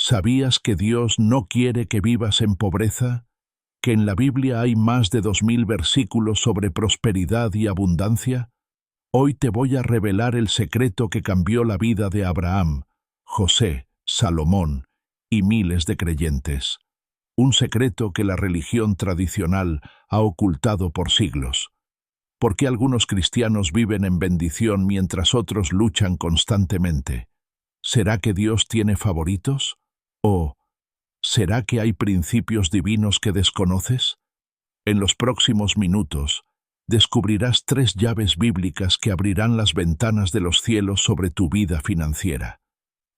¿Sabías que Dios no quiere que vivas en pobreza? ¿Que en la Biblia hay más de 2000 versículos sobre prosperidad y abundancia? Hoy te voy a revelar el secreto que cambió la vida de Abraham, José, Salomón y miles de creyentes. Un secreto que la religión tradicional ha ocultado por siglos. ¿Por qué algunos cristianos viven en bendición mientras otros luchan constantemente? ¿Será que Dios tiene favoritos? ¿O será que hay principios divinos que desconoces? En los próximos minutos, descubrirás 3 llaves bíblicas que abrirán las ventanas de los cielos sobre tu vida financiera.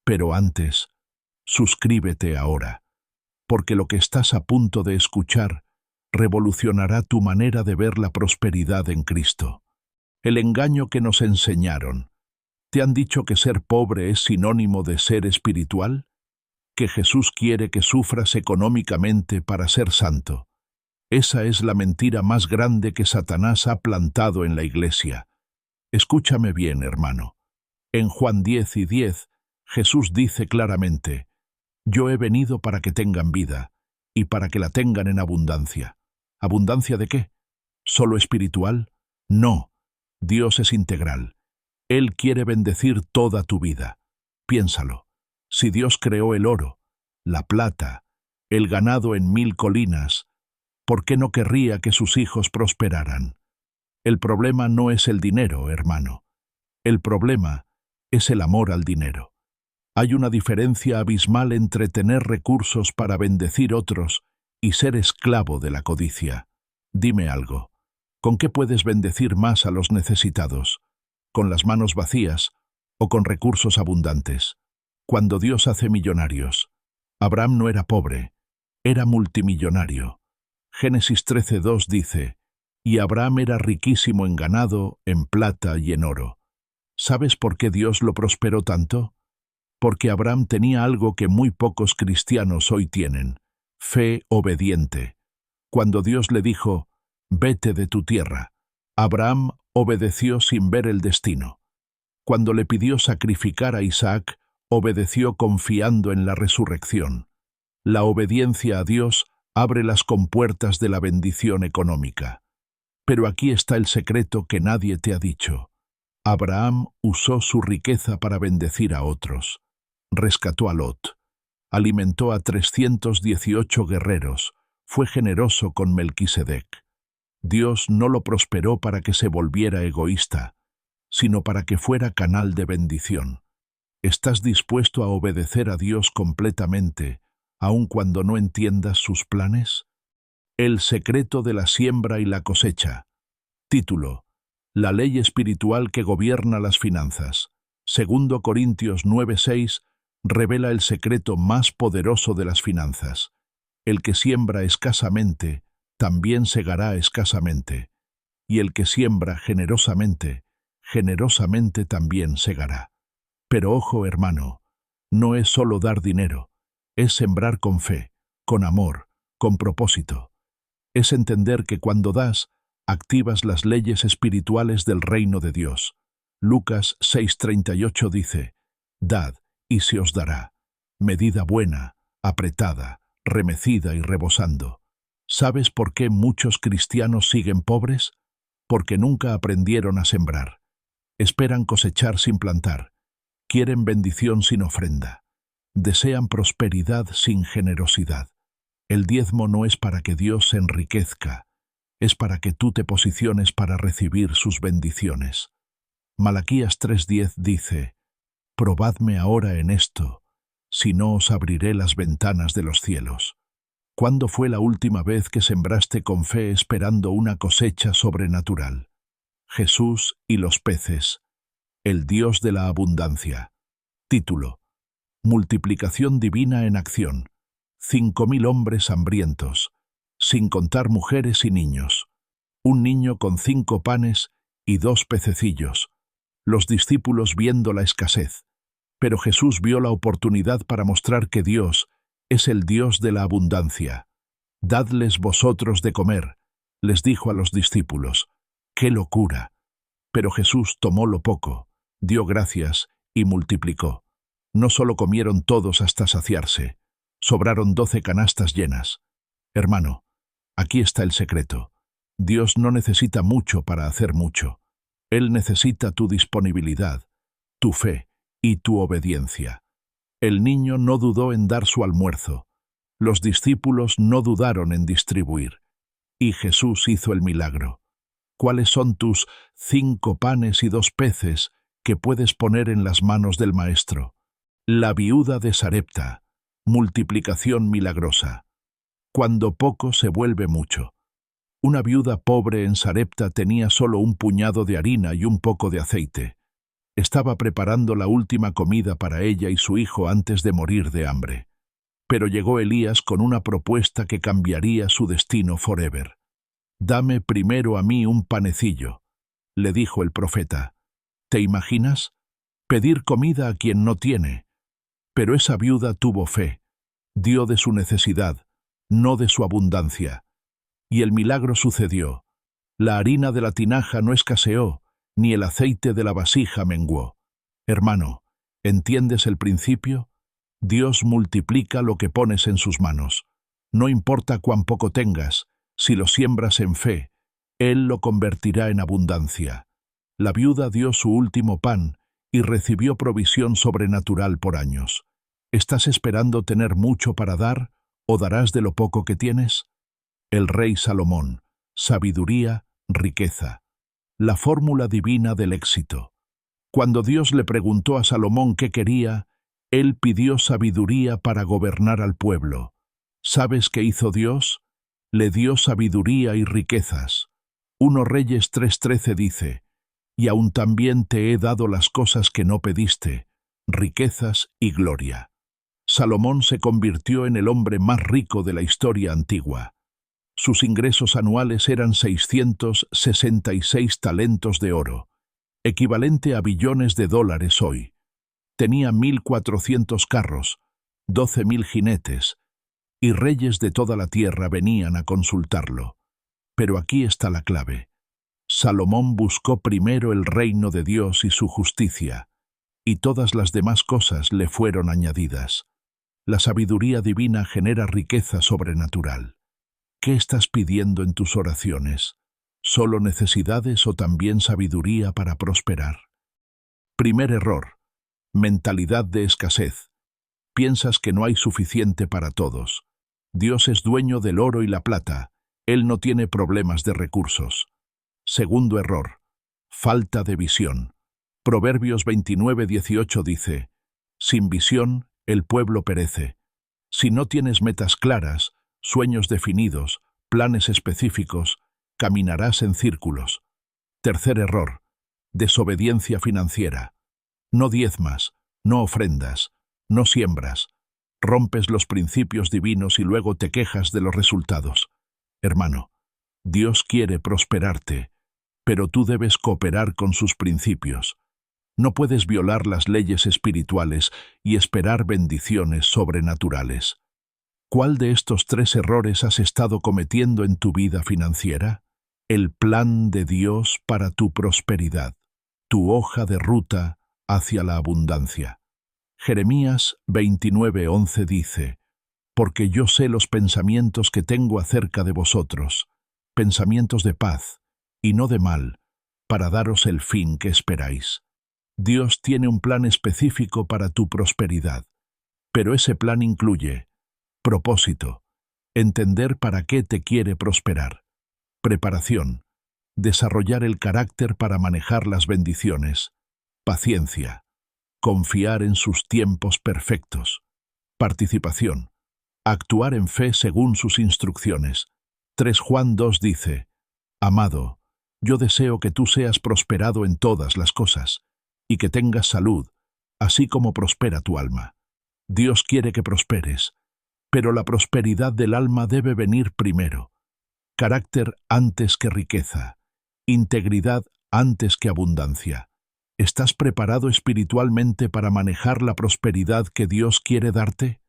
Pero antes, suscríbete ahora, porque lo que estás a punto de escuchar revolucionará tu manera de ver la prosperidad en Cristo. El engaño que nos enseñaron. ¿Te han dicho que ser pobre es sinónimo de ser espiritual? ¿Que Jesús quiere que sufras económicamente para ser santo? Esa es la mentira más grande que Satanás ha plantado en la Iglesia. Escúchame bien, hermano. En Juan 10:10, Jesús dice claramente: «Yo he venido para que tengan vida, y para que la tengan en abundancia». ¿Abundancia de qué? ¿Solo espiritual? No. Dios es integral. Él quiere bendecir toda tu vida. Piénsalo. Si Dios creó el oro, la plata, el ganado en 1000 colinas, ¿por qué no querría que sus hijos prosperaran? El problema no es el dinero, hermano. El problema es el amor al dinero. Hay una diferencia abismal entre tener recursos para bendecir otros y ser esclavo de la codicia. Dime algo. ¿Con qué puedes bendecir más a los necesitados? ¿Con las manos vacías o con recursos abundantes? Cuando Dios hace millonarios, Abraham no era pobre, era multimillonario. Génesis 13:2 dice: «Y Abraham era riquísimo en ganado, en plata y en oro». ¿Sabes por qué Dios lo prosperó tanto? Porque Abraham tenía algo que muy pocos cristianos hoy tienen: fe obediente. Cuando Dios le dijo: «Vete de tu tierra», Abraham obedeció sin ver el destino. Cuando le pidió sacrificar a Isaac, obedeció confiando en la resurrección. La obediencia a Dios abre las compuertas de la bendición económica. Pero aquí está el secreto que nadie te ha dicho. Abraham usó su riqueza para bendecir a otros. Rescató a Lot. Alimentó a 318 guerreros. Fue generoso con Melquisedec. Dios no lo prosperó para que se volviera egoísta, sino para que fuera canal de bendición. ¿Estás dispuesto a obedecer a Dios completamente, aun cuando no entiendas sus planes? El secreto de la siembra y la cosecha. Título: La ley espiritual que gobierna las finanzas. 2 Corintios 9:6 revela el secreto más poderoso de las finanzas. El que siembra escasamente, también segará escasamente. Y el que siembra generosamente, generosamente también segará. Pero ojo, hermano, no es solo dar dinero, es sembrar con fe, con amor, con propósito. Es entender que cuando das, activas las leyes espirituales del reino de Dios. Lucas 6:38 dice: «Dad, y se os dará, medida buena, apretada, remecida y rebosando». ¿Sabes por qué muchos cristianos siguen pobres? Porque nunca aprendieron a sembrar. Esperan cosechar sin plantar. Quieren bendición sin ofrenda. Desean prosperidad sin generosidad. El diezmo no es para que Dios se enriquezca, es para que tú te posiciones para recibir sus bendiciones. Malaquías 3:10 dice: «Probadme ahora en esto, si no os abriré las ventanas de los cielos». ¿Cuándo fue la última vez que sembraste con fe esperando una cosecha sobrenatural? Jesús y los peces. El Dios de la abundancia. Título: Multiplicación divina en acción. 5000 hombres hambrientos, sin contar mujeres y niños. Un niño con 5 panes y 2 pececillos. Los discípulos viendo la escasez. Pero Jesús vio la oportunidad para mostrar que Dios es el Dios de la abundancia. «Dadles vosotros de comer», les dijo a los discípulos. ¡Qué locura! Pero Jesús tomó lo poco, dio gracias y multiplicó. No solo comieron todos hasta saciarse, sobraron 12 canastas llenas. Hermano, aquí está el secreto. Dios no necesita mucho para hacer mucho. Él necesita tu disponibilidad, tu fe y tu obediencia. El niño no dudó en dar su almuerzo. Los discípulos no dudaron en distribuir. Y Jesús hizo el milagro. ¿Cuáles son tus 5 panes y 2 peces que puedes poner en las manos del Maestro? La viuda de Sarepta, multiplicación milagrosa. Cuando poco se vuelve mucho. Una viuda pobre en Sarepta tenía solo un puñado de harina y un poco de aceite. Estaba preparando la última comida para ella y su hijo antes de morir de hambre. Pero llegó Elías con una propuesta que cambiaría su destino forever. «Dame primero a mí un panecillo», le dijo el profeta. ¿Te imaginas? Pedir comida a quien no tiene. Pero esa viuda tuvo fe. Dio de su necesidad, no de su abundancia. Y el milagro sucedió. La harina de la tinaja no escaseó, ni el aceite de la vasija menguó. Hermano, ¿entiendes el principio? Dios multiplica lo que pones en sus manos. No importa cuán poco tengas, si lo siembras en fe, Él lo convertirá en abundancia. La viuda dio su último pan y recibió provisión sobrenatural por años. ¿Estás esperando tener mucho para dar o darás de lo poco que tienes? El rey Salomón, sabiduría, riqueza. La fórmula divina del éxito. Cuando Dios le preguntó a Salomón qué quería, él pidió sabiduría para gobernar al pueblo. ¿Sabes qué hizo Dios? Le dio sabiduría y riquezas. 1 Reyes 3:13 dice, «Y aún también te he dado las cosas que no pediste, riquezas y gloria». Salomón se convirtió en el hombre más rico de la historia antigua. Sus ingresos anuales eran 666 talentos de oro, equivalente a billones de dólares hoy. Tenía 1.400 carros, 12.000 jinetes, y reyes de toda la tierra venían a consultarlo. Pero aquí está la clave. Salomón buscó primero el reino de Dios y su justicia, y todas las demás cosas le fueron añadidas. La sabiduría divina genera riqueza sobrenatural. ¿Qué estás pidiendo en tus oraciones? ¿Solo necesidades o también sabiduría para prosperar? Primer error. Mentalidad de escasez. Piensas que no hay suficiente para todos. Dios es dueño del oro y la plata. Él no tiene problemas de recursos. Segundo error. Falta de visión. Proverbios 29:18 dice, «Sin visión, el pueblo perece». Si no tienes metas claras, sueños definidos, planes específicos, caminarás en círculos. Tercer error. Desobediencia financiera. No diezmas, no ofrendas, no siembras. Rompes los principios divinos y luego te quejas de los resultados. Hermano, Dios quiere prosperarte, pero tú debes cooperar con sus principios. No puedes violar las leyes espirituales y esperar bendiciones sobrenaturales. ¿Cuál de estos 3 errores has estado cometiendo en tu vida financiera? El plan de Dios para tu prosperidad, tu hoja de ruta hacia la abundancia. Jeremías 29:11 dice, «Porque yo sé los pensamientos que tengo acerca de vosotros, pensamientos de paz y no de mal, para daros el fin que esperáis». Dios tiene un plan específico para tu prosperidad, pero ese plan incluye propósito, entender para qué te quiere prosperar, preparación, desarrollar el carácter para manejar las bendiciones, paciencia, confiar en sus tiempos perfectos, participación, actuar en fe según sus instrucciones. 3 Juan 2 dice, «Amado, yo deseo que tú seas prosperado en todas las cosas, y que tengas salud, así como prospera tu alma». Dios quiere que prosperes, pero la prosperidad del alma debe venir primero. Carácter antes que riqueza, integridad antes que abundancia. ¿Estás preparado espiritualmente para manejar la prosperidad que Dios quiere darte?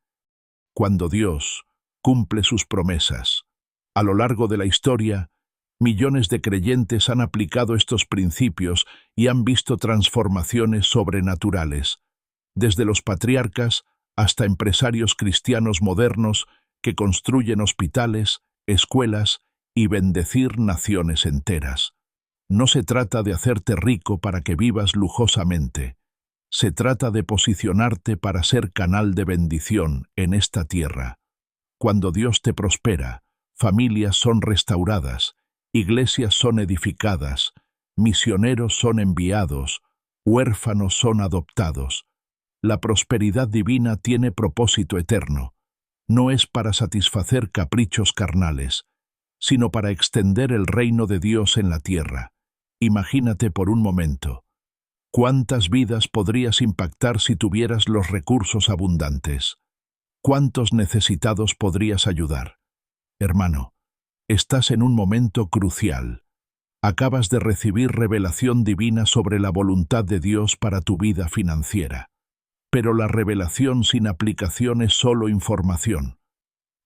Cuando Dios cumple sus promesas, a lo largo de la historia, millones de creyentes han aplicado estos principios y han visto transformaciones sobrenaturales. desde los patriarcas hasta empresarios cristianos modernos que construyen hospitales, escuelas y bendecir naciones enteras. No se trata de hacerte rico para que vivas lujosamente. Se trata de posicionarte para ser canal de bendición en esta tierra. Cuando Dios te prospera, familias son restauradas, iglesias son edificadas, misioneros son enviados, huérfanos son adoptados. La prosperidad divina tiene propósito eterno. No es para satisfacer caprichos carnales, sino para extender el reino de Dios en la tierra. Imagínate por un momento. ¿Cuántas vidas podrías impactar si tuvieras los recursos abundantes? ¿Cuántos necesitados podrías ayudar? Hermano, estás en un momento crucial. Acabas de recibir revelación divina sobre la voluntad de Dios para tu vida financiera. Pero la revelación sin aplicación es solo información.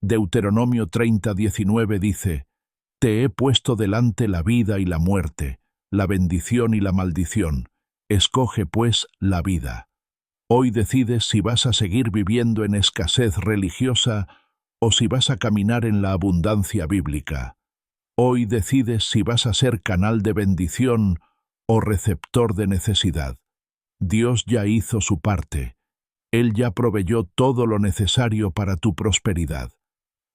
Deuteronomio 30:19 dice: «Te he puesto delante la vida y la muerte, la bendición y la maldición. Escoge, pues, la vida». Hoy decides si vas a seguir viviendo en escasez religiosa o si vas a caminar en la abundancia bíblica. Hoy decides si vas a ser canal de bendición o receptor de necesidad. Dios ya hizo su parte. Él ya proveyó todo lo necesario para tu prosperidad.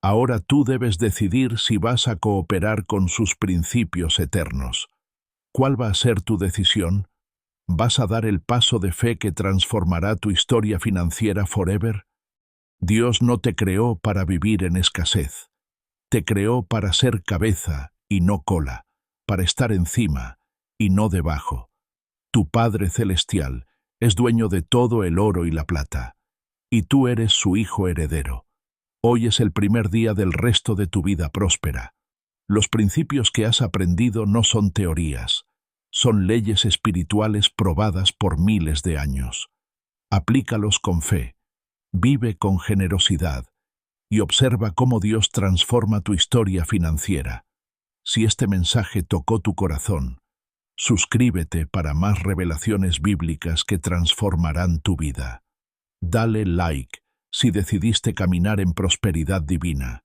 Ahora tú debes decidir si vas a cooperar con sus principios eternos. ¿Cuál va a ser tu decisión? ¿Vas a dar el paso de fe que transformará tu historia financiera forever? Dios no te creó para vivir en escasez. Te creó para ser cabeza y no cola, para estar encima y no debajo. Tu Padre Celestial es dueño de todo el oro y la plata, y tú eres su hijo heredero. Hoy es el primer día del resto de tu vida próspera. Los principios que has aprendido no son teorías, son leyes espirituales probadas por miles de años. Aplícalos con fe, vive con generosidad y observa cómo Dios transforma tu historia financiera. Si este mensaje tocó tu corazón, suscríbete para más revelaciones bíblicas que transformarán tu vida. Dale like si decidiste caminar en prosperidad divina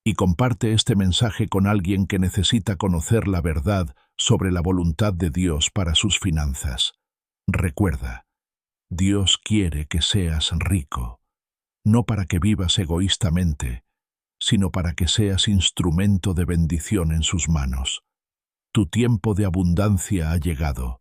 y comparte este mensaje con alguien que necesita conocer la verdad sobre la voluntad de Dios para sus finanzas. Recuerda, Dios quiere que seas rico, no para que vivas egoístamente, sino para que seas instrumento de bendición en sus manos. Tu tiempo de abundancia ha llegado.